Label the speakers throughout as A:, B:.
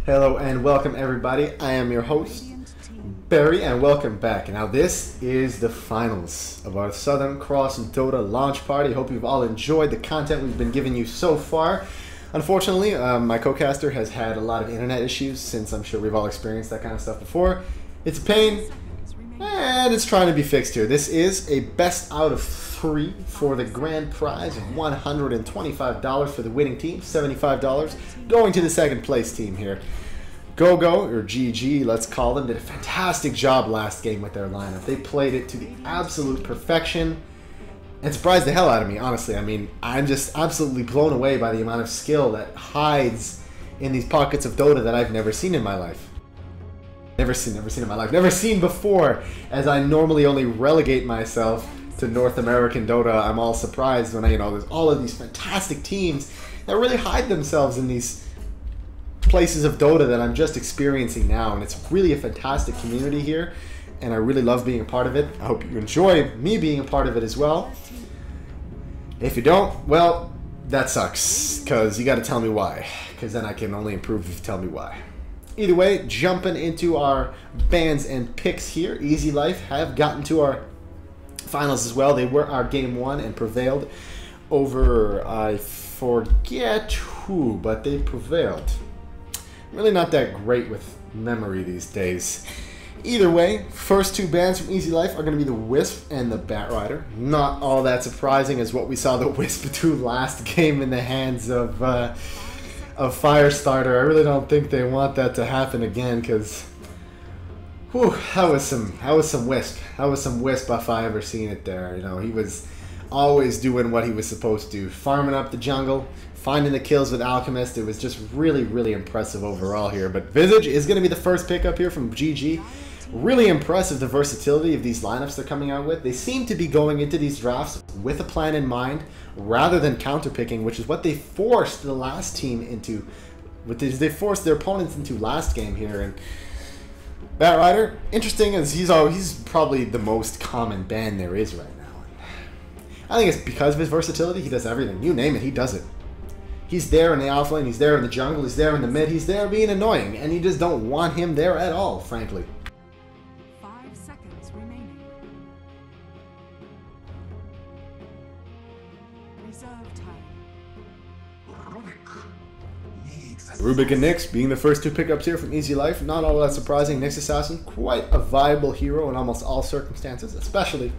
A: Hello and welcome everybody. I am your host, Barry, and welcome back. Now this is the finals of our Southern Cross Dota launch party. Hope you've all enjoyed the content we've been giving you so far. Unfortunately, my co-caster has had a lot of internet issues, since I'm sure we've all experienced that kind of stuff before. It's a pain, and it's trying to be fixed here. This is a best out of 3 for the grand prize of $125 for the winning team, $75 going to the second place team here. GoGo, or GG, let's call them, did a fantastic job last game with their lineup. They played it to the absolute perfection and surprised the hell out of me, honestly. I mean, I'm just absolutely blown away by the amount of skill that hides in these pockets of Dota that I've never seen in my life. Never seen in my life. Never seen before, as I normally only relegate myself to North American Dota. I'm all surprised when there's all of these fantastic teams that really hide themselves in these places of Dota that I'm just experiencing now, and it's really a fantastic community here, and I really love being a part of it. I hope you enjoy me being a part of it as well. If you don't, well, that sucks, because you got to tell me why, because then I can only improve if you tell me why. Either way, jumping into our bans and picks here, EZlife have gotten to our finals as well. They were our game 1 and prevailed over, I forget who, but they prevailed. Really not that great with memory these days. Either way, first 2 bans from EZlife are going to be the Wisp and the Batrider. Not all that surprising as what we saw the Wisp do last game in the hands of Firestarter. I really don't think they want that to happen again, because that was some Wisp. That was some Wisp if I ever seen it there. He was always doing what he was supposed to, farming up the jungle, finding the kills with Alchemist. It was just really, really impressive overall here. But Visage is going to be the first pickup here from GG. Really impressive, the versatility of these lineups they're coming out with. They seem to be going into these drafts with a plan in mind rather than counterpicking, which is what they forced the last team into. They forced their opponents into last game here. And Batrider, interesting, as he's probably the most common ban there is right now. I think it's because of his versatility. He does everything. You name it, he does it. He's there in the alpha lane, he's there in the jungle, he's there in the mid, he's there being annoying, and you just don't want him there at all, frankly.
B: 5 seconds remaining. Reserve time.
A: Rubik and Nyx being the first 2 pickups here from EZlife. Not all that surprising. Nyx Assassin, quite a viable hero in almost all circumstances, especially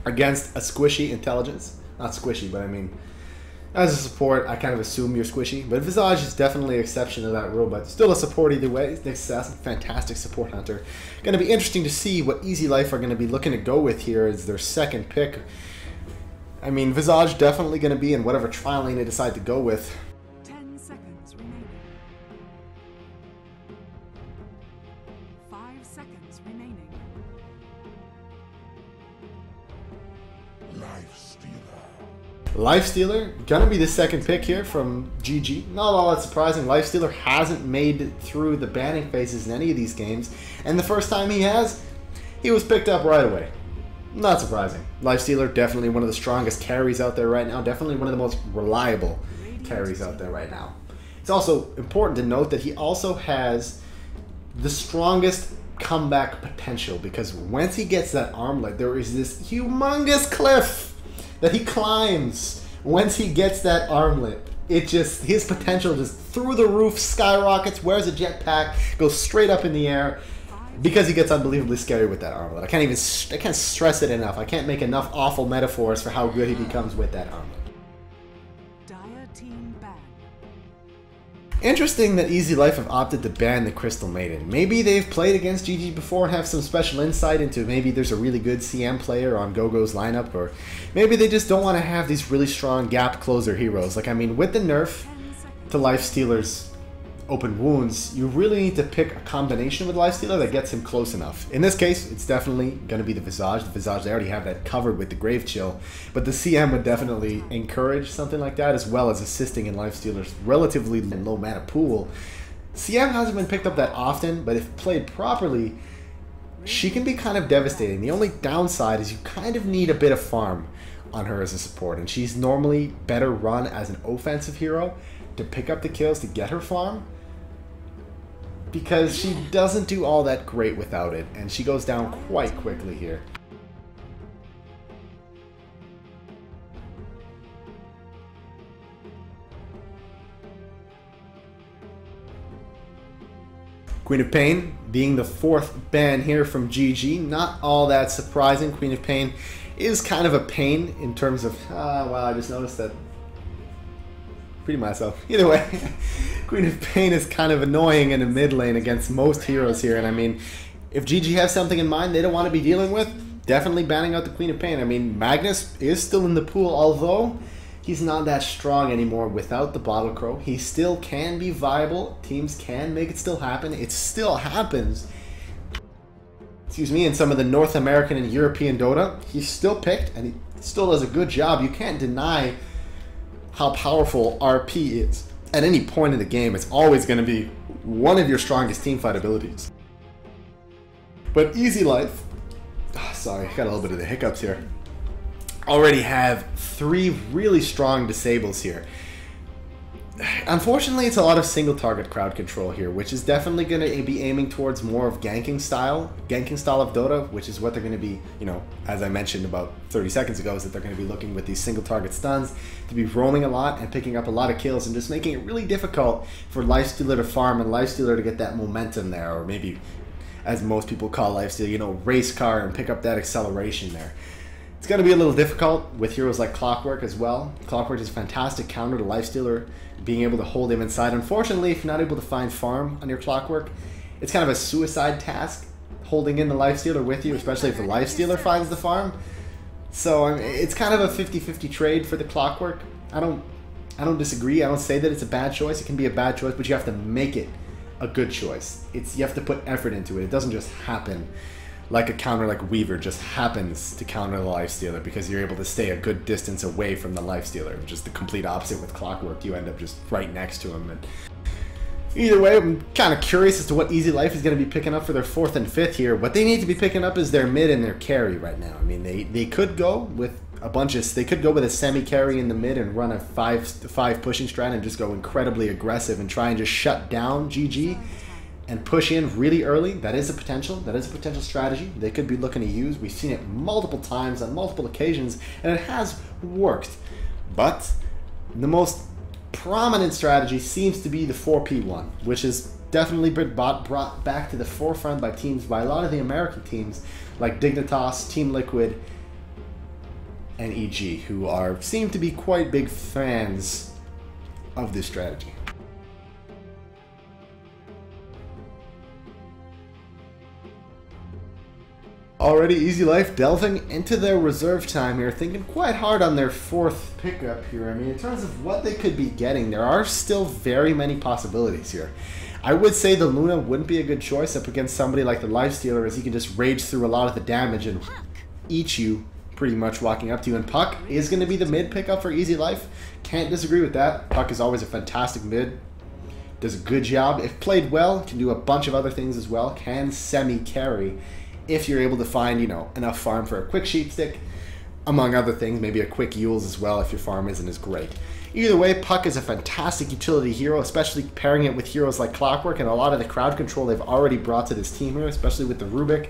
A: against a squishy intelligence. Not squishy, but I mean, as a support, I kind of assume you're squishy. But Visage is definitely an exception to that rule, but still a support either way. Nyx Assassin, fantastic support hunter. Going to be interesting to see what EZlife are going to be looking to go with here as their second pick. I mean, Visage definitely going to be in whatever trial lane they decide to go with.
B: 10 seconds remaining. 5 seconds remaining.
A: Lifestealer, gonna be the second pick here from GG. Not all that surprising. Lifestealer hasn't made it through the banning phases in any of these games, and the first time he has, he was picked up right away. Not surprising. Lifestealer, definitely one of the strongest carries out there right now. Definitely one of the most reliable carries out there right now. It's also important to note that he also has the strongest comeback potential, because once he gets that armlet, there is this humongous cliff that he climbs. Once he gets that armlet, his potential just through the roof, skyrockets, wears a jetpack, goes straight up in the air, because he gets unbelievably scary with that armlet. I can't stress it enough. I can't make enough awful metaphors for how good he becomes with that armlet.
B: Dire team ban.
A: Interesting that EZlife have opted to ban the Crystal Maiden. Maybe they've played against GG before and have some special insight into maybe there's a really good CM player on GoGo's lineup, or maybe they just don't want to have these really strong gap closer heroes. Like, I mean, with the nerf to Lifestealer's open wounds, you really need to pick a combination with Lifestealer that gets him close enough. In this case, it's definitely going to be the Visage. The Visage, they already have that covered with the Grave Chill, but the CM would definitely encourage something like that, as well as assisting in Lifestealer's relatively low mana pool. CM hasn't been picked up that often, but if played properly, she can be kind of devastating. The only downside is you kind of need a bit of farm on her as a support, and she's normally better run as an offensive hero to pick up the kills to get her farm. because she doesn't do all that great without it, and she goes down quite quickly here. Queen of Pain being the 4th ban here from GG, not all that surprising. Queen of Pain is kind of a pain in terms of, wow, I just noticed that. Reading myself. Either way, Queen of Pain is kind of annoying in the mid lane against most heroes here, and I mean, if GG has something in mind they don't want to be dealing with, definitely banning out the Queen of Pain. I mean, Magnus is still in the pool, although he's not that strong anymore without the Bottle Crow. He still can be viable. Teams can make it still happen. It still happens. Excuse me, in some of the North American and European Dota, he's still picked, and he still does a good job. You can't deny how powerful RP is. At any point in the game, it's always going to be one of your strongest teamfight abilities. But EZlife, sorry, got a little bit of the hiccups here, already have 3 really strong disables here. Unfortunately, it's a lot of single target crowd control here, which is definitely going to be aiming towards more of ganking style of Dota, which is what they're going to be, you know, as I mentioned about 30 seconds ago, is that they're going to be looking with these single target stuns to be roaming a lot and picking up a lot of kills and just making it really difficult for Lifestealer to farm and Lifestealer to get that momentum there, or maybe, as most people call Lifesteal, you know, race car and pick up that acceleration there. It's going to be a little difficult with heroes like Clockwork as well. Clockwork is a fantastic counter to Lifestealer, being able to hold him inside. Unfortunately, if you're not able to find farm on your Clockwork, it's kind of a suicide task holding in the Lifestealer with you, especially if the Lifestealer finds the farm. So I mean, it's kind of a 50-50 trade for the Clockwork. I don't disagree. I don't say that it's a bad choice. It can be a bad choice, but you have to make it a good choice. You have to put effort into it. It doesn't just happen like a counter like Weaver just happens to counter the Lifestealer because you're able to stay a good distance away from the Lifestealer, which is the complete opposite with Clockwork. You end up just right next to him. And either way, I'm kind of curious as to what EZlife is going to be picking up for their 4th and 5th here. What they need to be picking up is their mid and their carry right now. I mean, they could go with they could go with a semi-carry in the mid and run a 5 pushing strat and just go incredibly aggressive and try and just shut down GG and push in really early. That is a potential. That is a potential strategy they could be looking to use. We've seen it multiple times on multiple occasions, and it has worked. But the most prominent strategy seems to be the 4P one, which has definitely been brought back to the forefront by a lot of the American teams like Dignitas, Team Liquid, and EG, who seem to be quite big fans of this strategy. Already EZlife delving into their reserve time here, thinking quite hard on their 4th pickup here. I mean, in terms of what they could be getting, there are still very many possibilities here. I would say the Luna wouldn't be a good choice up against somebody like the Lifestealer, as he can just rage through a lot of the damage and eat you pretty much walking up to you. And Puck is going to be the mid pickup for EZlife. Can't disagree with that. Puck is always a fantastic mid. Does a good job. If played well, can do a bunch of other things as well. Can semi-carry if you're able to find, you know, enough farm for a quick sheep stick, among other things, maybe a quick Yules as well if your farm isn't as great. Either way, Puck is a fantastic utility hero, especially pairing it with heroes like Clockwork and a lot of the crowd control they've already brought to this team here, especially with the Rubik.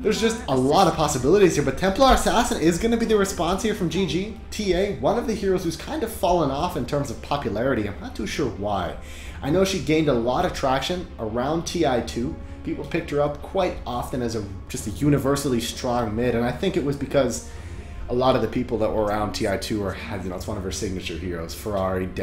A: There's just a lot of possibilities here, but Templar Assassin is going to be the response here from GG. TA, one of the heroes who's kind of fallen off in terms of popularity. I'm not too sure why. I know she gained a lot of traction around TI2. People picked her up quite often as just a universally strong mid, and I think it was because a lot of the people that were around TI2 had, you know, it's one of her signature heroes. Ferrari and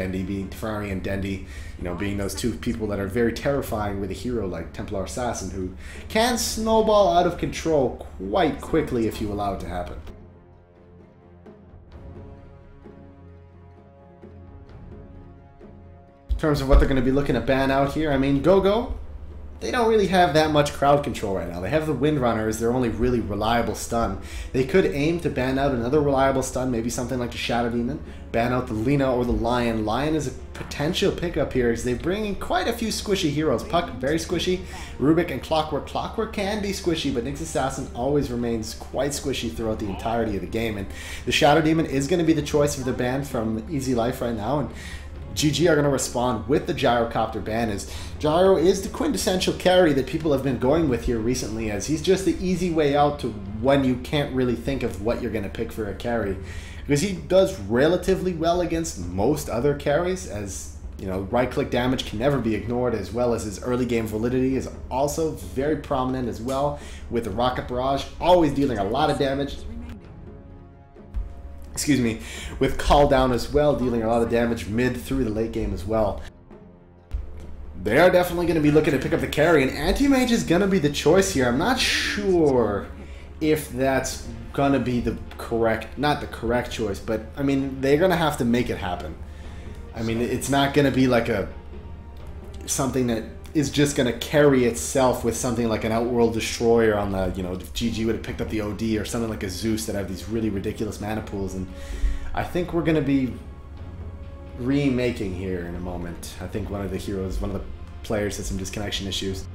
A: Dendy, you know, being those two people that are very terrifying with a hero like Templar Assassin, who can snowball out of control quite quickly if you allow it to happen. In terms of what they're going to be looking to ban out here, I mean, Go-Go, they don't really have that much crowd control right now. They have the Windrunner as their only really reliable stun. They could aim to ban out another reliable stun, maybe something like the Shadow Demon, ban out the Lina or the Lion. Lion is a potential pickup here as they bring in quite a few squishy heroes. Puck, very squishy. Rubik and Clockwork. Clockwork can be squishy, but Nyx Assassin always remains quite squishy throughout the entirety of the game. And the Shadow Demon is going to be the choice of the ban from EZlife right now. And GG are going to respond with the Gyrocopter ban, as Gyro is the quintessential carry that people have been going with here recently, as he's just the easy way out to when you can't really think of what you're going to pick for a carry. Because he does relatively well against most other carries, as you know, right-click damage can never be ignored, as well as his early game validity is also very prominent as well, with the Rocket Barrage always dealing a lot of damage. Excuse me, with Call Down as well, dealing a lot of damage mid through the late game as well. They are definitely going to be looking to pick up the carry, and Anti-Mage is going to be the choice here. I'm not sure if that's going to be the correct, not the correct choice, but I mean, they're going to have to make it happen. I mean, it's not going to be like something that is just going to carry itself with something like an Outworld Destroyer on the, you know, if GG would have picked up the OD, or something like a Zeus that have these really ridiculous mana pools. And I think we're going to be remaking here in a moment. I think one of the heroes, one of the players has some disconnection issues.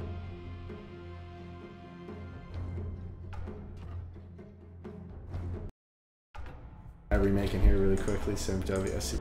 A: I'm remaking here really quickly, so WSC.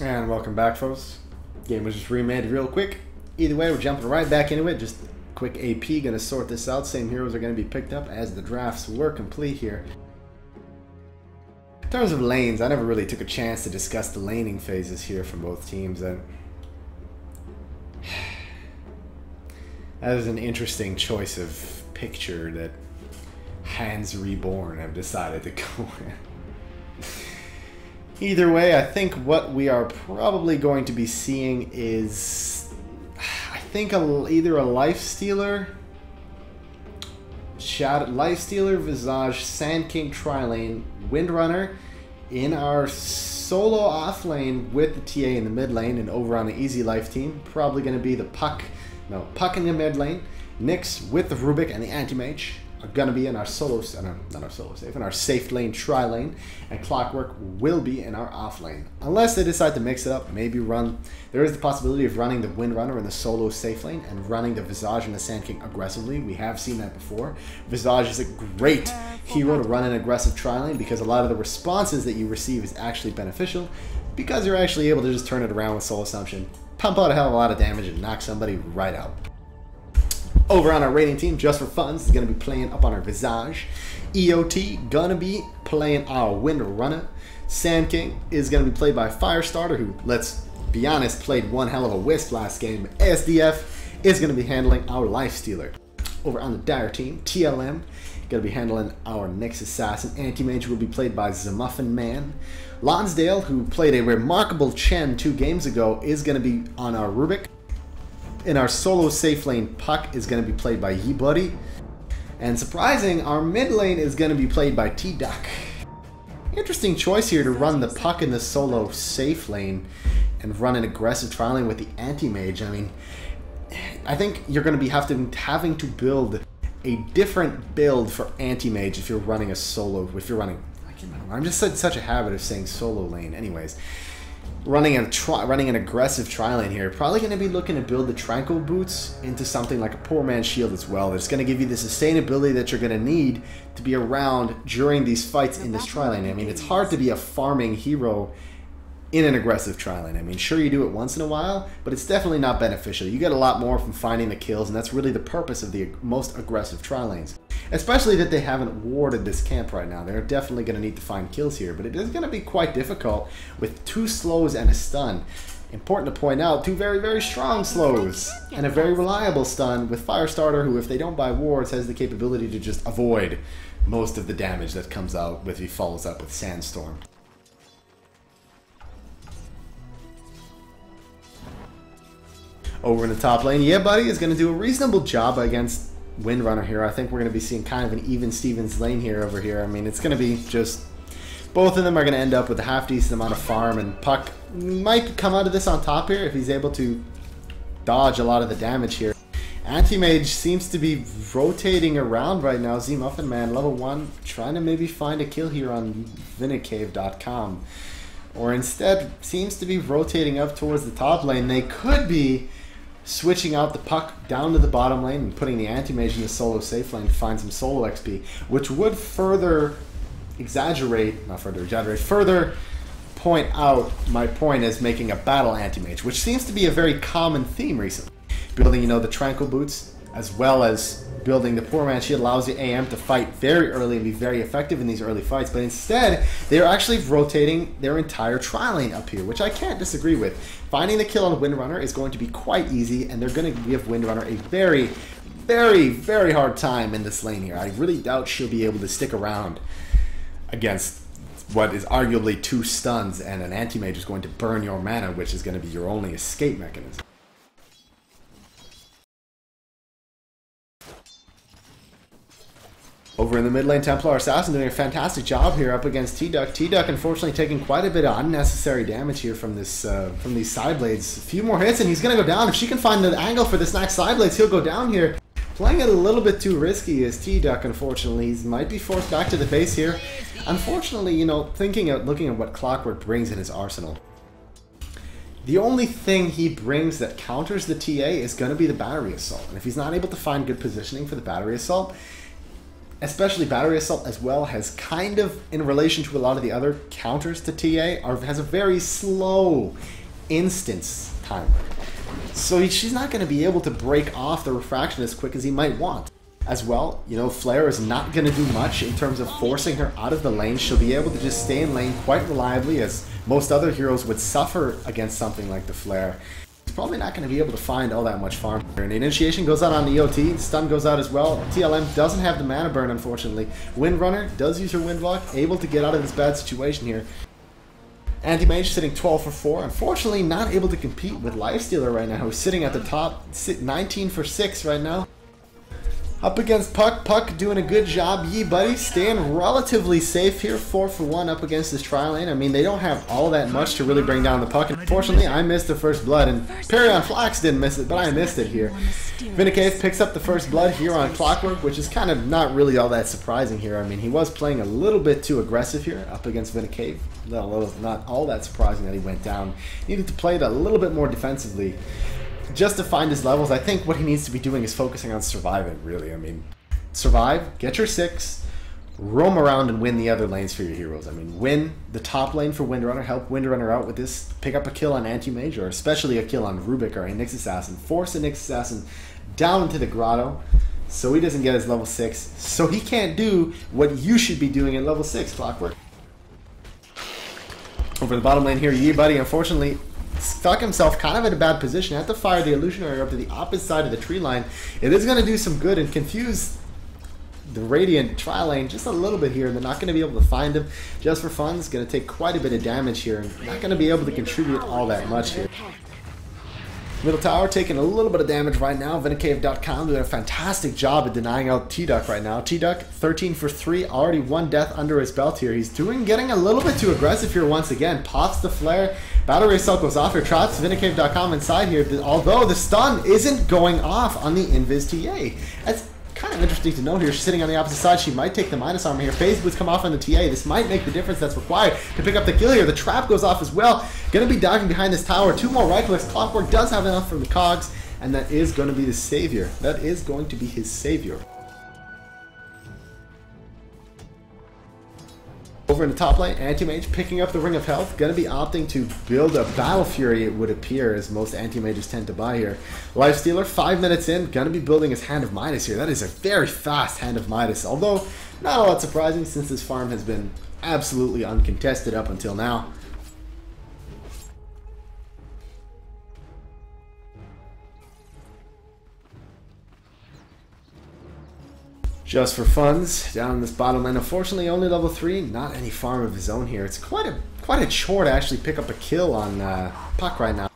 A: And welcome back, folks. Game was just remade real quick. Either way, we're jumping right back into it. Just quick AP, gonna sort this out. Same heroes are gonna be picked up as the drafts were complete here. In terms of lanes, I never really took a chance to discuss the laning phases here from both teams. And That is an interesting choice of picture that Hans Reborn have decided to go with. Either way, I think what we are probably going to be seeing is, I think either a Lifestealer, Lifestealer, Visage, Sand King, Tri-Lane, Windrunner in our solo off lane with the TA in the mid lane, and over on the EZlife team, probably going to be the Puck in the mid lane. Nyx with the Rubik and the Anti-Mage are going to be in our in our safe lane, Tri-Lane, and Clockwork will be in our off lane. Unless they decide to mix it up, maybe there is the possibility of running the Windrunner in the solo safe lane and running the Visage and the Sand King aggressively. We have seen that before. Visage is a great hero to run an aggressive Tri-Lane because a lot of the responses that you receive is actually beneficial because you're actually able to just turn it around with Soul Assumption, pump out a hell of a lot of damage, and knock somebody right out. Over on our raiding team, just for fun, is going to be playing up on our Visage. EOT gonna be playing our Windrunner. Sand King is going to be played by Firestarter, who, let's be honest, played one hell of a wisp last game. SDF is going to be handling our Lifestealer. Over on the Dire team, TLM going to be handling our Nyx Assassin. Anti-Mage will be played by Zamuffin Man. Lonsdale, who played a remarkable Chen 2 games ago, is going to be on our Rubik. In our solo safe lane, Puck is going to be played by Ye-Buddy. And surprising, our mid lane is going to be played by T-Duck. Interesting choice here to run the Puck in the solo safe lane and run an aggressive Tri-Lane with the Anti-Mage. I mean, I think you're going to be having to build a different build for Anti-Mage if you're running a solo, I can't remember. I'm just in such a habit of saying solo lane. Anyways, running an aggressive Tri-Lane here, probably going to be looking to build the Tranquil Boots into something like a Poor Man's Shield as well. That's going to give you the sustainability that you're going to need to be around during these fights in this Tri-Lane. I mean, it's hard to be a farming hero in an aggressive Tri-Lane. I mean, sure, you do it once in a while, but it's definitely not beneficial. You get a lot more from finding the kills, and that's really the purpose of the most aggressive Tri-Lanes. Especially that they haven't warded this camp right now. They're definitely going to need to find kills here, but it is going to be quite difficult with 2 slows and a stun. Important to point out, 2 very, very strong slows and a very reliable stun with Firestarter, who, if they don't buy wards, has the capability to just avoid most of the damage that comes out if he follows up with Sandstorm. Over in the top lane, Ye-Buddy is going to do a reasonable job against Windrunner here. I think we're going to be seeing kind of an even Stevens lane here over here. I mean, it's going to be just both of them are going to end up with a half-decent amount of farm, and Puck might come out of this on top here if he's able to dodge a lot of the damage here. Anti-Mage seems to be rotating around right now. Z-Muffin Man, level 1, trying to maybe find a kill here on Vinicave.com. Or instead, seems to be rotating up towards the top lane. They could be switching out the Puck down to the bottom lane and putting the Anti-Mage in the solo safe lane to find some solo XP, which would further point out my point as making a battle Anti-Mage, which seems to be a very common theme recently. Building, the Tranquil Boots, as well as building the Poor Man's Shield, allows the AM to fight very early and be very effective in these early fights, but instead, they're actually rotating their entire Tri-Lane up here, which I can't disagree with. Finding the kill on Windrunner is going to be quite easy, and they're going to give Windrunner a very, very, very hard time in this lane here. I really doubt she'll be able to stick around against what is arguably 2 stuns, and an Anti-Mage is going to burn your mana, which is going to be your only escape mechanism. Over in the mid lane, Templar Assassin doing a fantastic job here up against T-Duck. T-Duck unfortunately taking quite a bit of unnecessary damage here from this from these side blades. A few more hits and he's going to go down. If she can find the angle for this next side blades, he'll go down here. Playing it a little bit too risky is T-Duck, unfortunately. He might be forced back to the base here. Unfortunately, looking at what Clockwork brings in his arsenal, the only thing he brings that counters the TA is going to be the Battery Assault. And if he's not able to find good positioning for the Battery Assault, especially Battery Assault as well, has kind of, in relation to a lot of the other counters to TA, has a very slow instance timer. So she's not going to be able to break off the refraction as quick as he might want. As well, Flare is not going to do much in terms of forcing her out of the lane. She'll be able to just stay in lane quite reliably, as most other heroes would suffer against something like the Flare. probably not going to be able to find all that much farm here. And the initiation goes out on the EOT, stun goes out as well. TLM doesn't have the mana burn, unfortunately. Windrunner does use her Windwalk, able to get out of this bad situation here. Anti-Mage sitting 12 for 4, unfortunately not able to compete with Lifestealer right now, who's sitting at the top, 19 for 6 right now. Up against Puck. Puck doing a good job. Yee buddy staying relatively safe here. 4 for 1 up against this tri lane. I mean, they don't have all that much to really bring down the Puck. Unfortunately, I missed the first blood. And Perry on Flax didn't miss it, but I missed it here. Vindicave picks up the first blood here on Clockwork, which is kind of not really all that surprising here. I mean, he was playing a little bit too aggressive here up against Vindicave. Not all that surprising that he went down. Needed to play it a little bit more defensively. Just to find his levels, I think what he needs to be doing is focusing on surviving, really. I mean, survive, get your 6, roam around and win the other lanes for your heroes. I mean, win the top lane for Windrunner, help Windrunner out with this, pick up a kill on Anti-Mage, or especially a kill on Rubik or a Nyx Assassin. Force a Nyx Assassin down into the grotto so he doesn't get his level 6, so he can't do what you should be doing at level 6, Clockwork. Over the bottom lane here, Yee buddy, unfortunately, stuck himself kind of in a bad position. Had to fire the Illusionary up to the opposite side of the tree line. It is going to do some good and confuse the Radiant tri lane just a little bit here. They're not going to be able to find him. Just for fun, it's going to take quite a bit of damage here. And not going to be able to contribute all that much here. Middle tower taking a little bit of damage right now. Vindicave.com doing a fantastic job at denying out T-Duck right now. T-Duck 13 for 3, already 1 death under his belt here. He's getting a little bit too aggressive here once again. Pops the flare. Battle Ray Cell goes off here. Traps Vindicave.com inside here. Although the stun isn't going off on the Invis TA. That's kind of interesting to note here. She's sitting on the opposite side. She might take the minus armor here. Phase Boots come off on the TA. This might make the difference that's required to pick up the kill here. The trap goes off as well. Going to be diving behind this tower. 2 more right clicks. Clockwork does have enough from the cogs, and that is going to be the savior. That is going to be his savior. Over in the top lane, Anti-Mage picking up the Ring of Health. Going to be opting to build a Battle Fury, it would appear, as most Anti-Mages tend to buy here. Lifestealer, 5 minutes in, going to be building his Hand of Midas here. That is a very fast Hand of Midas, although not a lot surprising since this farm has been absolutely uncontested up until now. Just for funds, down in this bottom lane. Unfortunately, only level 3. Not any farm of his own here. It's quite a chore to actually pick up a kill on Puck right now.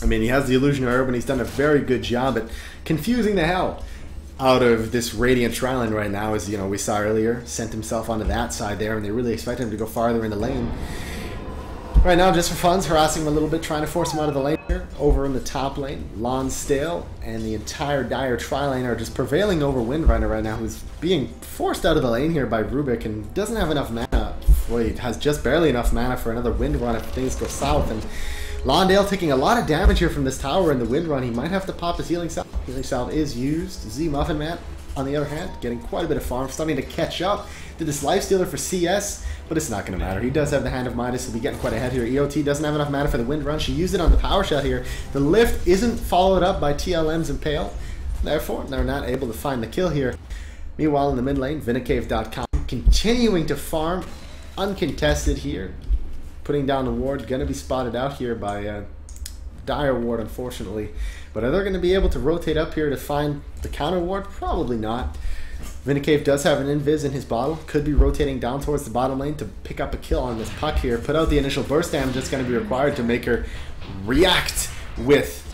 A: I mean, he has the Illusionary Herb, and he's done a very good job at confusing the hell out of this Radiant Tri-Lane right now. As you know, we saw earlier, sent himself onto that side there, and they really expected him to go farther in the lane. Right now, just for funds, harassing him a little bit, trying to force him out of the lane here. Over in the top lane, Lonsdale and the entire Dire tri-lane are just prevailing over Windrunner right now, who's being forced out of the lane here by Rubik and doesn't have enough mana. Wait, has just barely enough mana for another Wind Run if things go south. And Lonsdale taking a lot of damage here from this tower in the Wind Run. He might have to pop his Healing Salve. Healing Salve is used. Z Muffin Man, on the other hand, getting quite a bit of farm, starting to catch up. Did this Lifestealer for CS, but it's not going to matter. He does have the Hand of Midas, so he'll be getting quite ahead here. EOT doesn't have enough mana for the Wind Run. She used it on the Power Shot here. The lift isn't followed up by TLM's Impale. Therefore, they're not able to find the kill here. Meanwhile, in the mid lane, Vindicave.com continuing to farm, uncontested here. Putting down the ward, going to be spotted out here by Dire Ward, unfortunately. But are they going to be able to rotate up here to find the counter ward? Probably not. Vindicave does have an invis in his bottle. Could be rotating down towards the bottom lane to pick up a kill on this Puck here. Put out the initial burst damage that's going to be required to make her react with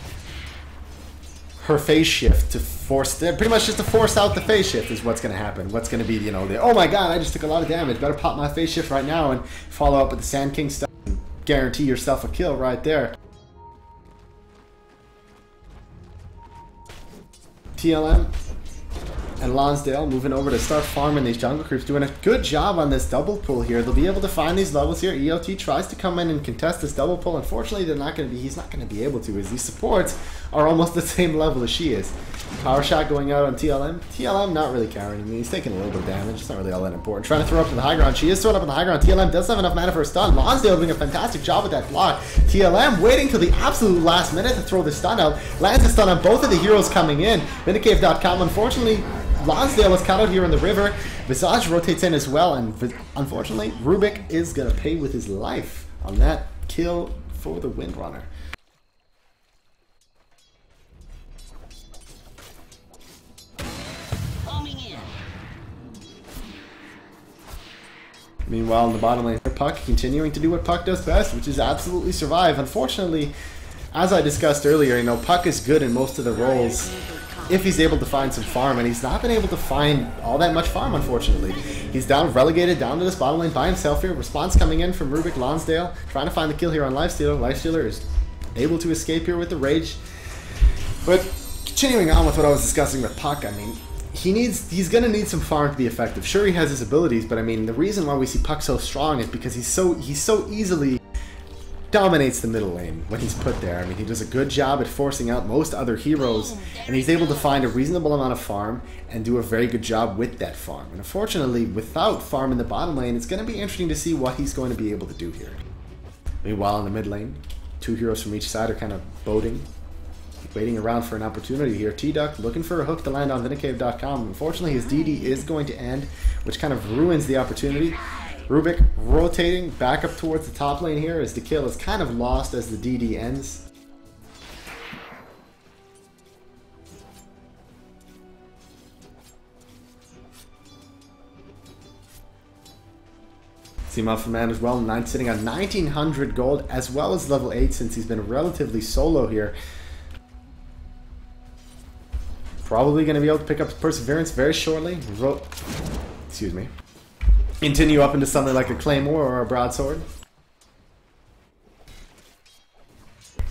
A: her phase shift to force, pretty much just to force out the phase shift is what's going to happen. What's going to be, you know, the, oh my god, I just took a lot of damage. Better pop my phase shift right now and follow up with the Sand King stuff and guarantee yourself a kill right there. TLM and Lonsdale moving over to start farming these jungle creeps, doing a good job on this double pull here. They'll be able to find these levels here. EOT tries to come in and contest this double pull. Unfortunately, he's not going to be able to, as these supports are almost the same level as she is. Power shot going out on TLM. TLM not really carrying. I mean, he's taking a little bit of damage. It's not really all that important. Trying to throw up to the high ground. She is throwing up on the high ground. TLM does have enough mana for a stun. Lonsdale doing a fantastic job with that block. TLM waiting till the absolute last minute to throw the stun out. Lands a stun on both of the heroes coming in. Vindicave.com, unfortunately, Lonsdale is caught out here in the river. Visage rotates in as well, and unfortunately, Rubik is going to pay with his life on that kill for the Windrunner. Meanwhile, in the bottom lane, Puck continuing to do what Puck does best, which is absolutely survive. Unfortunately, as I discussed earlier, you know, Puck is good in most of the roles if he's able to find some farm, and he's not been able to find all that much farm, unfortunately. He's relegated down to this bottom lane by himself here. Response coming in from Rubik Lonsdale, trying to find the kill here on Lifestealer. Lifestealer is able to escape here with the Rage. But continuing on with what I was discussing with Puck, I mean, he's gonna need some farm to be effective. Sure, he has his abilities, but I mean, the reason why we see Puck so strong is because he so easily dominates the middle lane when he's put there. I mean, he does a good job at forcing out most other heroes, and he's able to find a reasonable amount of farm and do a very good job with that farm. And unfortunately, without farm in the bottom lane, it's going to be interesting to see what he's going to be able to do here. Meanwhile, in the mid lane, two heroes from each side are kind of boating, waiting around for an opportunity here. T-Duck looking for a hook to land on Vinicave.com. Unfortunately, his DD is going to end, which kind of ruins the opportunity. Rubik rotating back up towards the top lane here as the kill is kind of lost as the DD ends. See Muffin Man as well, sitting on 1900 gold as well as level 8 since he's been relatively solo here. Probably going to be able to pick up Perseverance very shortly. Excuse me. Continue up into something like a Claymore or a Broadsword.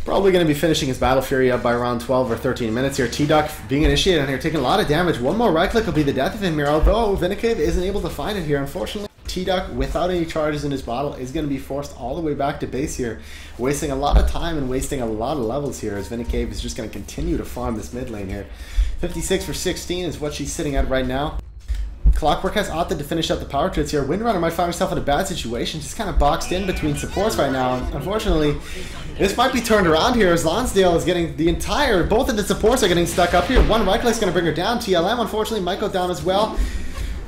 A: Probably going to be finishing his Battle Fury up by around 12 or 13 minutes here. T-Duck being initiated on here, taking a lot of damage. One more right click will be the death of him here, although Vinicave isn't able to find it here, unfortunately. T-Duck, without any charges in his bottle, is going to be forced all the way back to base here, wasting a lot of time and wasting a lot of levels here, as Vinicave is just going to continue to farm this mid lane here. 56 for 16 is what she's sitting at right now. Clockwork has opted to finish up the power trips here. Windrunner might find herself in a bad situation. She's kind of boxed in between supports right now. Unfortunately, this might be turned around here as Lonsdale is getting both of the supports are getting stuck up here. One right click's going to bring her down. TLM, unfortunately, might go down as well.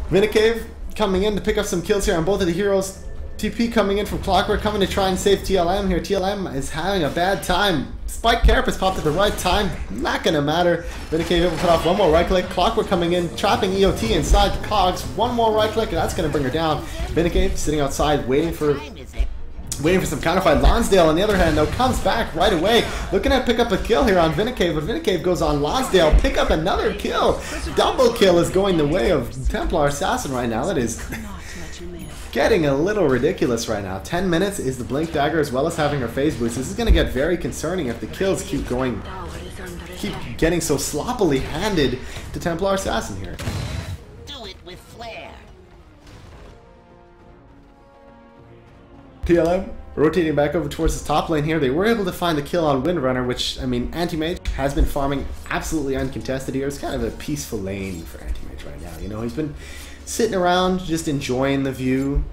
A: Vinicave coming in to pick up some kills here on both of the heroes. TP coming in from Clockwork, coming to try and save TLM here. TLM is having a bad time. Spike Carapace popped at the right time. Not going to matter. Vinicave able to put off one more right click. Clockwork coming in, trapping EOT inside the cogs. One more right click, and that's going to bring her down. Vinicave sitting outside, waiting for some counterfight. Lonsdale, on the other hand, though, comes back right away. Looking to pick up a kill here on Vinicave, but Vinicave goes on Lonsdale. Pick up another kill. Double kill is going the way of Templar Assassin right now. That is getting a little ridiculous right now. 10 minutes is the Blink Dagger as well as having her phase boost. This is going to get very concerning if the kills keep getting so sloppily handed to Templar Assassin here.
C: Do it with flair.
A: TLM rotating back over towards the top lane here. They were able to find the kill on Windrunner, which, I mean, Anti-Mage has been farming absolutely uncontested here. It's kind of a peaceful lane for Anti-Mage right now. You know, he's been sitting around, just enjoying the view,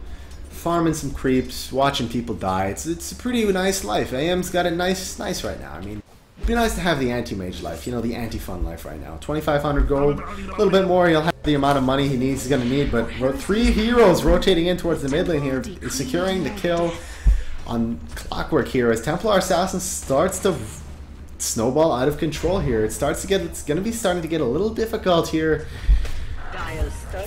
A: farming some creeps, watching people die. It's a pretty nice life. AM's got it nice right now. I mean, it'd be nice to have the anti-mage life, you know, the anti-fun life right now. 2,500 gold, a little bit more, he'll have the amount of money he's going to need, but three heroes rotating in towards the mid lane here, is securing the kill on Clockwork here as Templar Assassin starts to snowball out of control here. It's going to be starting to get a little difficult here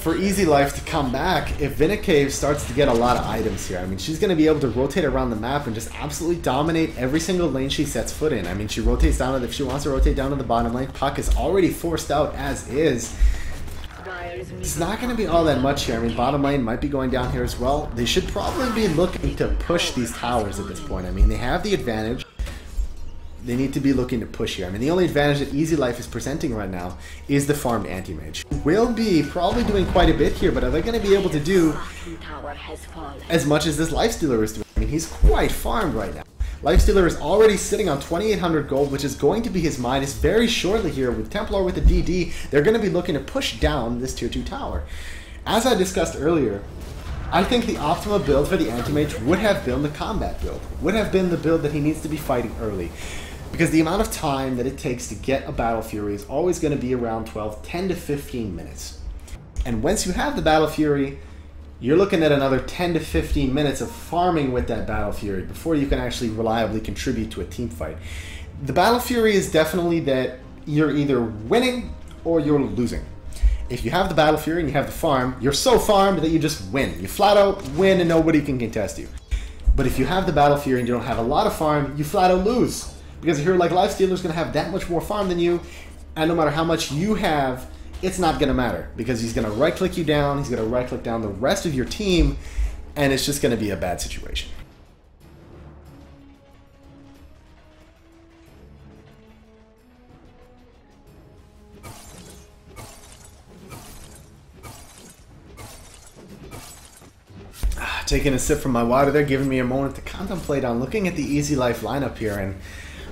A: for EZlife to come back if Vinicave starts to get a lot of items here. I mean, she's going to be able to rotate around the map and just absolutely dominate every single lane she sets foot in. I mean, she rotates down, if she wants to rotate down to the bottom lane, Puck is already forced out as is. It's not going to be all that much here. I mean, bottom lane might be going down here as well. They should probably be looking to push these towers at this point. I mean, they have the advantage. They need to be looking to push here. I mean, the only advantage that EZlife is presenting right now is the farmed anti-mage. Will be probably doing quite a bit here, but are they going to be able to do as much as this Lifestealer is doing? I mean, he's quite farmed right now. Lifestealer is already sitting on 2,800 gold, which is going to be his minus very shortly here. With Templar with the DD, they're going to be looking to push down this tier 2 tower. As I discussed earlier, I think the optimal build for the anti-mage would have been the combat build. Would have been the build that he needs to be fighting early. Because the amount of time that it takes to get a Battle Fury is always going to be around 10 to 15 minutes. And once you have the Battle Fury, you're looking at another 10 to 15 minutes of farming with that Battle Fury before you can actually reliably contribute to a team fight. The Battle Fury is definitely that you're either winning or you're losing. If you have the Battle Fury and you have the farm, you're so farmed that you just win. You flat out win and nobody can contest you. But if you have the Battle Fury and you don't have a lot of farm, you flat out lose. Because a hero like Lifestealer is going to have that much more farm than you, and no matter how much you have, it's not going to matter. Because he's going to right-click you down, he's going to right-click down the rest of your team, and it's just going to be a bad situation. Taking a sip from my water there, giving me a moment to contemplate on looking at the EZlife lineup here, and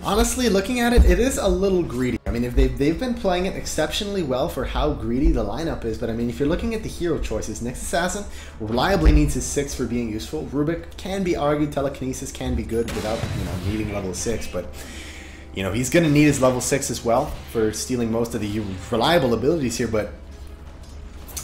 A: honestly, looking at it, it is a little greedy. I mean, if they've been playing it exceptionally well for how greedy the lineup is, but I mean, if you're looking at the hero choices, Nyx Assassin reliably needs his 6 for being useful. Rubik can be argued, telekinesis can be good without, needing level 6, but he's going to need his level 6 as well for stealing most of the reliable abilities here, but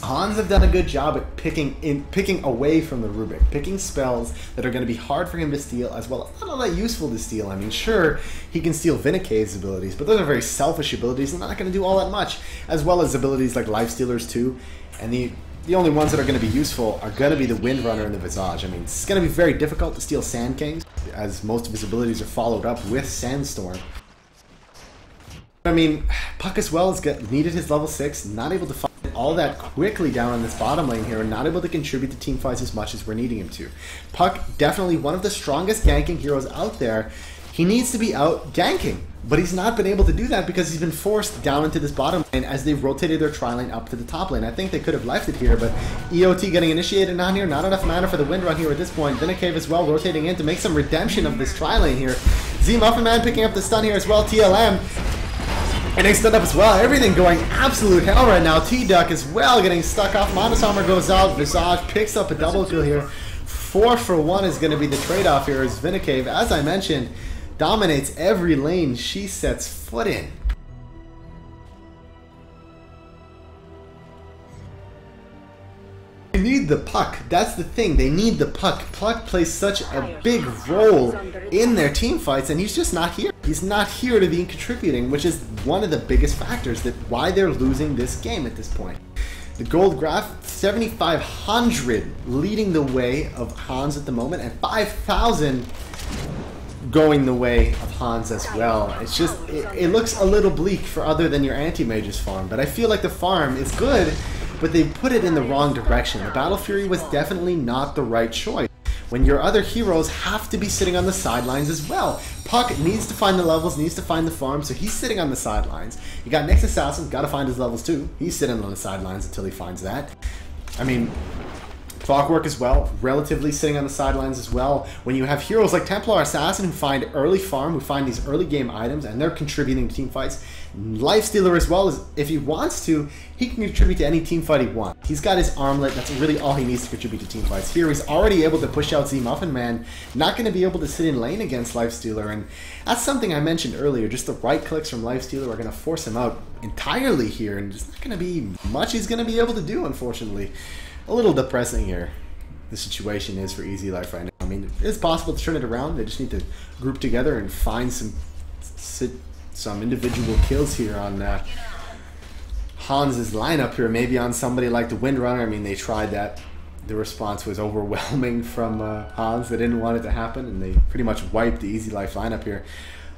A: Hans have done a good job at picking away from the Rubik, picking spells that are going to be hard for him to steal, as well as not all that useful to steal. I mean, sure, he can steal Vinnicave's abilities, but those are very selfish abilities and not going to do all that much, as well as abilities like Lifestealers too. And the only ones that are going to be useful are going to be the Windrunner and the Visage. I mean, it's going to be very difficult to steal Sand Kings, as most of his abilities are followed up with Sandstorm. I mean, Puck as well has needed his level 6, not able to fight all that quickly down in this bottom lane here, and not able to contribute to team fights as much as we're needing him to. Puck, definitely one of the strongest ganking heroes out there. He needs to be out ganking, but he's not been able to do that because he's been forced down into this bottom lane as they've rotated their tri-lane up to the top lane. I think they could have left it here, but EOT getting initiated on here, not enough mana for the Windrun here at this point. Vinnacave as well rotating in to make some redemption of this tri-lane here. Z-Muffin-Man picking up the stun here as well, TLM. And extend up as well. Everything going absolute hell right now. T-Duck as well getting stuck off. Modest Armor goes out. Visage picks up a double kill here. 4 for 1 is going to be the trade-off here as Vinnacave, as I mentioned, dominates every lane she sets foot in. They need the puck. That's the thing. They need the puck. Puck plays such a big role in their team fights, and he's just not here. He's not here to be contributing, which is one of the biggest factors that why they're losing this game at this point. The gold graph, 7,500 leading the way of Hans at the moment, and 5,000 going the way of Hans as well. It's just, it looks a little bleak for other than your anti-mage's farm, but I feel like the farm is good, but they put it in the wrong direction. The Battle Fury was definitely not the right choice, when your other heroes have to be sitting on the sidelines as well. Puck needs to find the levels, needs to find the farm, so he's sitting on the sidelines. You got Nyx Assassin, got to find his levels too. He's sitting on the sidelines until he finds that. I mean, Clockwork as well, relatively sitting on the sidelines as well. When you have heroes like Templar Assassin who find early farm, who find these early game items, and they're contributing to team fights. Lifestealer as well, as if he wants to, he can contribute to any team fight he wants. He's got his armlet, that's really all he needs to contribute to team fights. Here he's already able to push out Z-Muffin-Man, not going to be able to sit in lane against Lifestealer, and that's something I mentioned earlier, just the right clicks from Lifestealer are going to force him out entirely here, and there's not going to be much he's going to be able to do, unfortunately. A little depressing here, the situation is for EZlife right now. I mean, it's possible to turn it around. They just need to group together and find some individual kills here on Hans's lineup here. Maybe on somebody like the Windrunner. I mean, they tried that. The response was overwhelming from Hans. They didn't want it to happen, and they pretty much wiped the EZlife lineup here.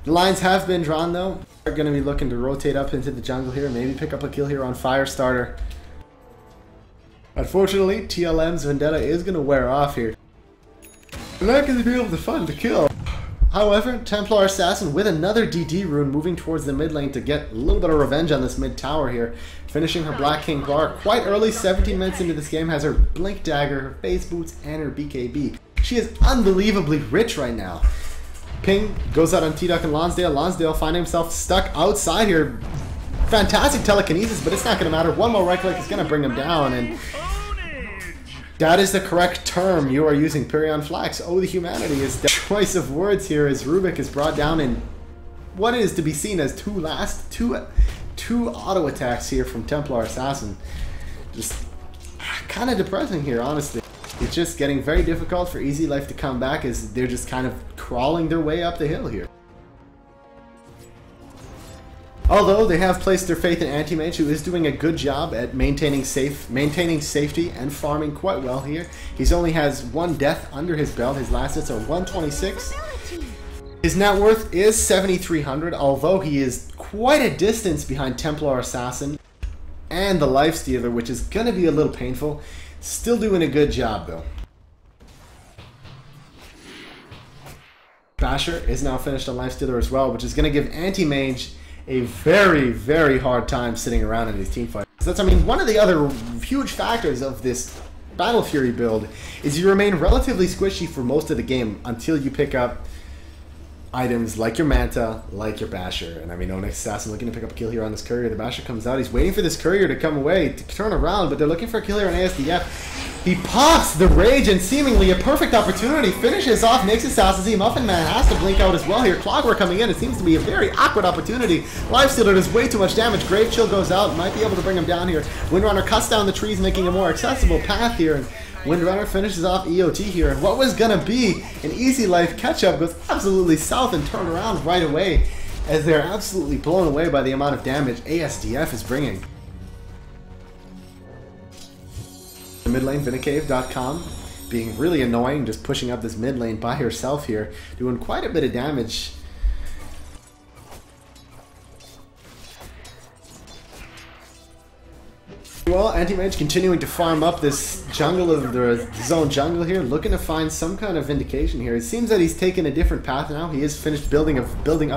A: The lines have been drawn, though. They're going to be looking to rotate up into the jungle here. Maybe pick up a kill here on Firestarter. Unfortunately, TLM's Vendetta is going to wear off here. They're not going to be able to find the kill. However, Templar Assassin with another DD rune moving towards the mid lane to get a little bit of revenge on this mid tower here. Finishing her Black King bar quite early, 17 minutes into this game, has her Blink Dagger, her Phase Boots, and her BKB. She is unbelievably rich right now. Ping goes out on T-Duck and Lonsdale. Lonsdale finding himself stuck outside here. Fantastic telekinesis, but it's not going to matter. One more right click is going to bring him down, and that is the correct term you are using, Pyrion Flax. Oh, the humanity is the choice of words here as Rubik is brought down in what is to be seen as two auto attacks here from Templar Assassin. Just kind of depressing here, honestly. It's just getting very difficult for EZlife to come back as they're just kind of crawling their way up the hill here. Although they have placed their faith in Anti-Mage, who is doing a good job at maintaining safety and farming quite well here. He's only has 1 death under his belt. His last hits are 126. His net worth is 7,300, although he is quite a distance behind Templar Assassin and the Lifestealer, which is going to be a little painful. Still doing a good job though. Basher is now finished on Lifestealer as well, which is going to give Anti-Mage a very, very hard time sitting around in these team fights. That's, I mean, one of the other huge factors of this Battle Fury build is you remain relatively squishy for most of the game until you pick up items like your Manta, like your Basher. And I mean, Onyx Assassin looking to pick up a kill here on this Courier. The Basher comes out. He's waiting for this Courier to come away, to turn around, but they're looking for a kill here on ASDF. He pops the Rage and seemingly a perfect opportunity. Finishes off Nyx Assassin. Muffin Man has to blink out as well here. Clockwork coming in. It seems to be a very awkward opportunity. Lifestealer does way too much damage. Grave Chill goes out. Might be able to bring him down here. Windrunner cuts down the trees, making a more accessible path here. And Windrunner finishes off EOT here, and what was going to be an EZlife catch-up goes absolutely south and turned around right away as they're absolutely blown away by the amount of damage ASDF is bringing. The mid lane, Vinicave.com, being really annoying, just pushing up this mid lane by herself here, doing quite a bit of damage. Well, Anti-Mage continuing to farm up this jungle of the zone jungle here, looking to find some kind of vindication here. It seems that he's taken a different path now. He has finished building up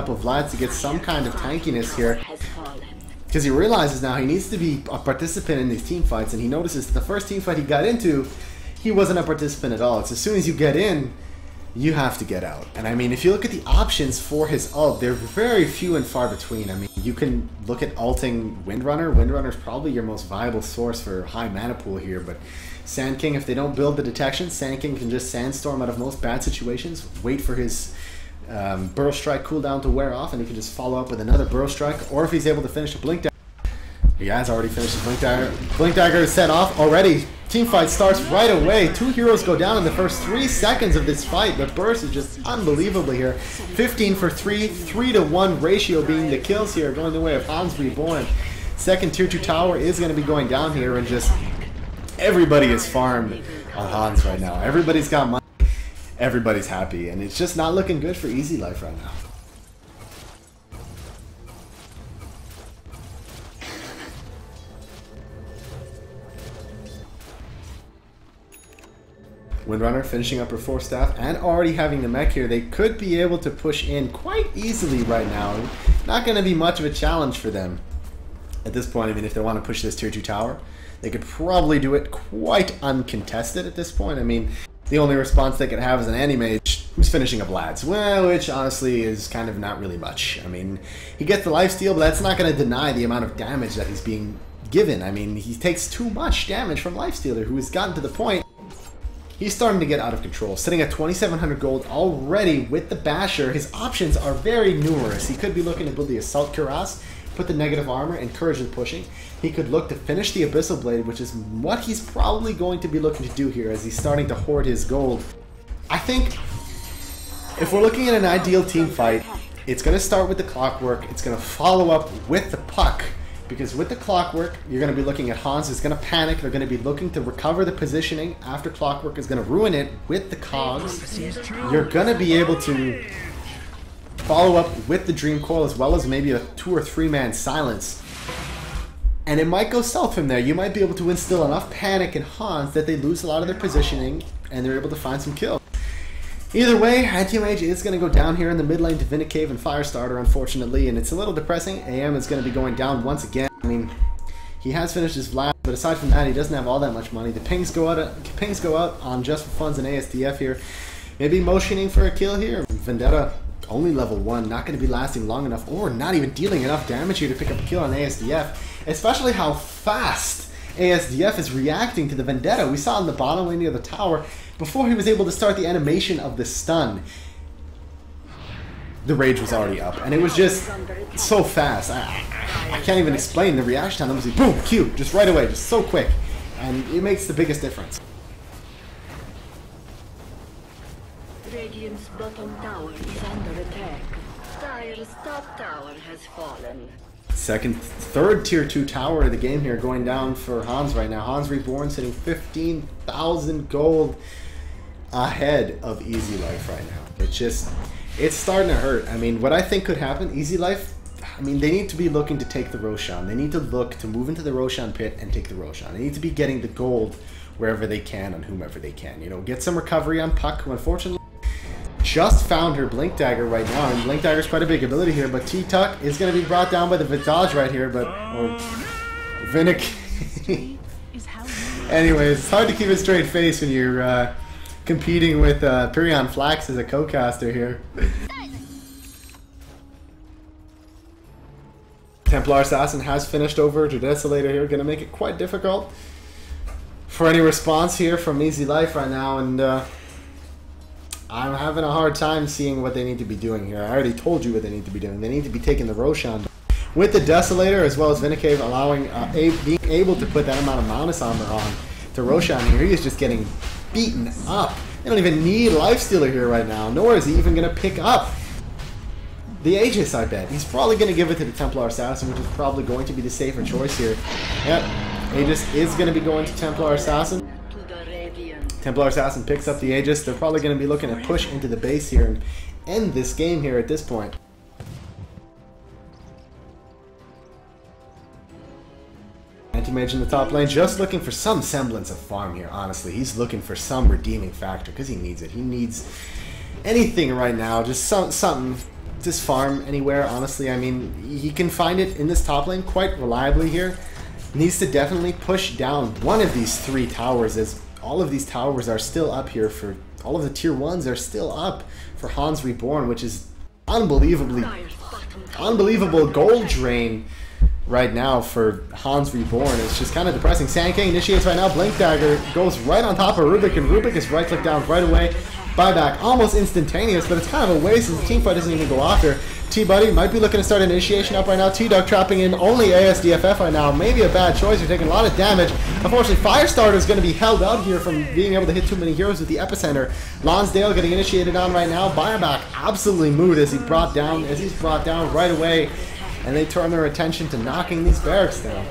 A: a Vlad to get some kind of tankiness here, because he realizes now he needs to be a participant in these team fights, and he notices that the first team fight he got into, he wasn't a participant at all. It's as soon as you get in, you have to get out. And I mean, if you look at the options for his ult, they're very few and far between. I mean, you can look at ulting Windrunner. Windrunner is probably your most viable source for high mana pool here, but Sand King, if they don't build the detection, Sand King can just Sandstorm out of most bad situations, wait for his Burrow Strike cooldown to wear off, and he can just follow up with another Burrow Strike, or if he's able to finish a Blink Dagger. He has already finished his Blink Dagger. Blink Dagger is set off already. Team fight starts right away. 2 heroes go down in the first 3 seconds of this fight. The burst is just unbelievable here. 15 for 3, 3-to-1 ratio being the kills here, going the way of Hans Reborn. Second tier 2 tower is going to be going down here, and just everybody is farmed on Hans right now. Everybody's got money. Everybody's happy, and it's just not looking good for EZlife right now. Windrunner finishing up her 4 staff and already having the mech here. They could be able to push in quite easily right now. Not going to be much of a challenge for them at this point. I mean, if they want to push this tier 2 tower, they could probably do it quite uncontested at this point. I mean, the only response they could have is an Anti-Mage who's finishing up Lads, well, which honestly is kind of not really much. I mean, he gets the lifesteal, but that's not going to deny the amount of damage that he's being given. I mean, he takes too much damage from Lifestealer, who has gotten to the point he's starting to get out of control. Sitting at 2,700 gold already with the Basher. His options are very numerous. He could be looking to build the Assault Cuirass, put the negative armor, encourage the pushing. He could look to finish the Abyssal Blade, which is what he's probably going to be looking to do here as he's starting to hoard his gold. I think if we're looking at an ideal team fight, it's going to start with the Clockwork. It's going to follow up with the Puck. Because with the Clockwork, you're going to be looking at Hans is going to panic. They're going to be looking to recover the positioning after Clockwork is going to ruin it with the Cogs. You're going to be able to follow up with the Dream Coil as well as maybe a 2 or 3 man silence. And it might go south from there. You might be able to instill enough panic in Hans that they lose a lot of their positioning and they're able to find some kills. Either way, Anti-Mage is going to go down here in the mid lane to Vinicave and Firestarter, unfortunately, and it's a little depressing. AM is going to be going down once again. I mean, he has finished his Vlad, but aside from that, he doesn't have all that much money. The pings go out on Just for Funds and ASDF here. Maybe motioning for a kill here. Vendetta, only level 1, not going to be lasting long enough, or not even dealing enough damage here to pick up a kill on ASDF, especially how fast ASDF is reacting to the Vendetta. We saw in the bottom lane near the tower, before he was able to start the animation of the stun, the rage was already up, and it was just so fast. I can't even explain the reaction time. It was like boom, Q, just right away, just so quick, and it makes the biggest difference.
D: Radiant's bottom tower is under attack. Dire's top tower has fallen.
A: Third tier 2 tower of the game here going down for Hans right now. Hans Reborn sitting 15,000 gold ahead of EZlife right now. It's starting to hurt. I mean, what I think could happen, EZlife, I mean, they need to be looking to take the Roshan. They need to look to move into the Roshan pit and take the Roshan. They need to be getting the gold wherever they can on whomever they can. You know, get some recovery on Puck, who unfortunately just found her Blink Dagger right now, and Blink Dagger is quite a big ability here, but T-Tuck is going to be brought down by the Vitage right here, but... or Vinnick. Anyways, it's hard to keep a straight face when you're competing with Pyrion Flax as a co-caster here. Templar Assassin has finished over to Desolator here, going to make it quite difficult for any response here from EZlife right now, and I'm having a hard time seeing what they need to be doing here. I already told you what they need to be doing. They need to be taking the Roshan with the Desolator, as well as Vinnicave allowing being able to put that amount of Maunus armor on to Roshan here. He is just getting beaten up. They don't even need Lifestealer here right now, nor is he even going to pick up the Aegis, I bet. He's probably going to give it to the Templar Assassin, which is probably going to be the safer choice here. Yep, Aegis is going to be going to Templar Assassin. Templar Assassin picks up the Aegis. They're probably going to be looking to push into the base here and end this game here at this point. Anti-Mage in the top lane, just looking for some semblance of farm here, honestly. He's looking for some redeeming factor, because he needs it. He needs anything right now, just something. Just farm anywhere, honestly. I mean, he can find it in this top lane quite reliably here. Needs to definitely push down one of these 3 towers, as all of these towers are still up here for... all of the tier 1s are still up for Hans Reborn, which is unbelievable gold drain right now for Hans Reborn. It's just kind of depressing. Sand King initiates right now. Blink Dagger goes right on top of Rubik, and Rubik is right-click down right away. Buyback almost instantaneous, but it's kind of a waste as the teamfight doesn't even go after. T-Buddy might be looking to start initiation up right now. T-Duck trapping in only ASDFF right now. Maybe a bad choice. You're taking a lot of damage. Unfortunately, Firestarter is going to be held out here from being able to hit too many heroes with the Epicenter. Lonsdale getting initiated on right now. Buyback absolutely moved as he's brought down right away, and they turn their attention to knocking these barracks down.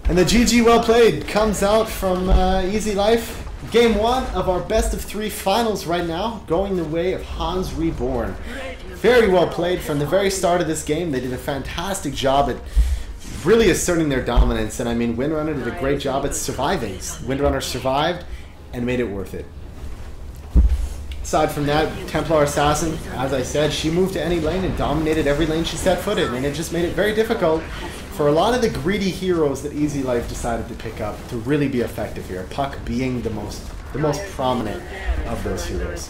A: And the GG well played comes out from EZlife. Game 1 of our best of 3 finals right now, going the way of Hans Reborn. Very well played from the very start of this game. They did a fantastic job at really asserting their dominance, and I mean, Windrunner did a great job at surviving. Windrunner survived and made it worth it. Aside from that, Templar Assassin, as I said, she moved to any lane and dominated every lane she set foot in, and it just made it very difficult for a lot of the greedy heroes that EZlife decided to pick up to really be effective here. Puck being the most prominent of those heroes.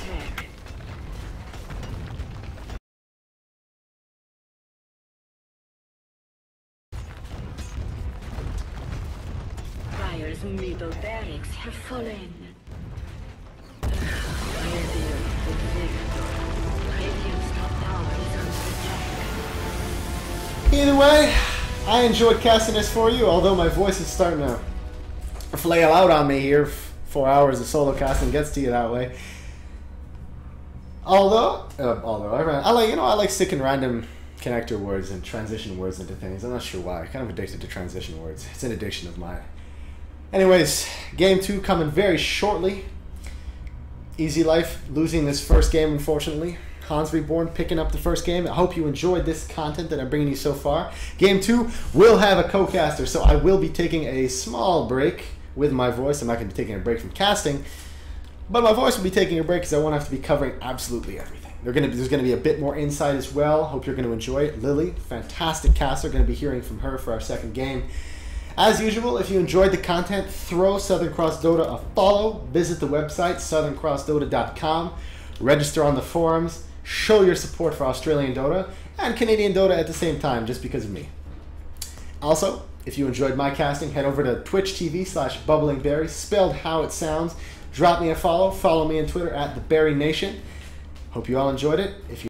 D: Dire's middle barracks have fallen.
A: Either way, I enjoyed casting this for you, although my voice is starting to flail out on me here. 4 hours of solo casting gets to you that way. Although I like sticking random connector words and transition words into things. I'm not sure why. I'm kind of addicted to transition words. It's an addiction of mine. Anyways, game 2 coming very shortly. EZlife losing this first game, unfortunately. Hans Reborn picking up the first game. I hope you enjoyed this content that I'm bringing you so far. Game 2 will have a co-caster, so I will be taking a small break with my voice. I'm not going to be taking a break from casting, but my voice will be taking a break because I won't have to be covering absolutely everything. There's going to be a bit more insight as well. Hope you're going to enjoy it. Lily, fantastic caster. Going to be hearing from her for our second game. As usual, if you enjoyed the content, throw Southern Cross Dota a follow. Visit the website, southerncrossdota.com. Register on the forums. Show your support for Australian Dota and Canadian Dota at the same time, just because of me. Also, if you enjoyed my casting, head over to twitch.tv/bubblingberry, spelled how it sounds. Drop me a follow. Follow me on Twitter @TheBerryNation. Hope you all enjoyed it. If you